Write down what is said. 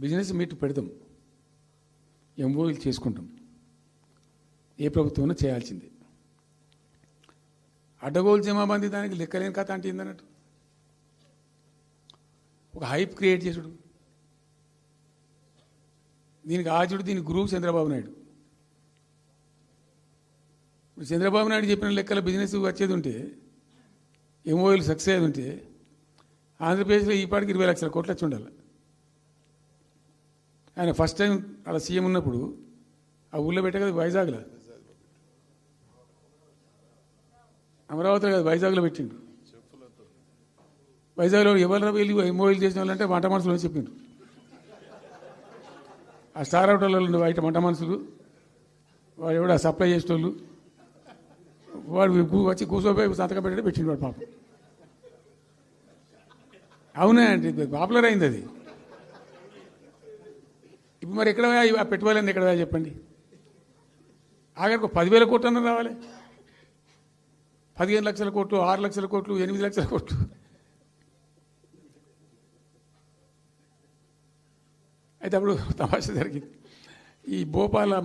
Business meet పెడతాం, ఎంఓయూలు చేసుకుంటాం. ఏ ప్రభుత్వం చేయాల్సిందే. అడ్డగోలు జమాబంది దానికి లెక్కలేని కథ అంటే ఏందన్నట్టు ఒక హైప్ క్రియేట్ చేసుడు. దీనికి ఆచుడు, దీనికి గురువు చంద్రబాబు నాయుడు. ఇప్పుడు చంద్రబాబు నాయుడు చెప్పిన లెక్కల బిజినెస్ వచ్చేది ఉంటే, ఎంఓయూలు సక్సెస్ అయ్యేది ఉంటే ఆంధ్రప్రదేశ్లో ఈ పాటికి 20 లక్షల కోట్లు వచ్చి ఉండాలి. ఆయన ఫస్ట్ టైం అలా సీఎం ఉన్నప్పుడు ఆ ఊళ్ళో పెట్టే కదా, వైజాగ్లో, అమరావతిలో కదా, వైజాగ్లో పెట్టిండు. వైజాగ్లో ఎవరు వెళ్ళి ఎంఓయూలు చేసిన వాళ్ళంటే వంట మనుషులు అని చెప్పిండ్రు. ఆ స్టార్ హోటల్లో బయట వంట మనుషులు, వాడు ఎవడ సప్లై చేసేటోళ్ళు, వాడు వచ్చి కూర్చోపోయి సంతకం పెట్టే పెట్టిండు వాడు పాపం. అవునా అండి, పాపులర్ అయింది అది. ఇప్పుడు మరి ఎక్కడ ఆ పెట్టుబడులన్నీ ఎక్కడ చెప్పండి. ఆఖరికి 10,000 కోట్లు అన్న రావాలి. 15 లక్షల కోట్లు, 6 లక్షల కోట్లు, 8 లక్షల కోట్లు. అయితే అప్పుడు తమాషా జరిగింది. ఈ భోపాల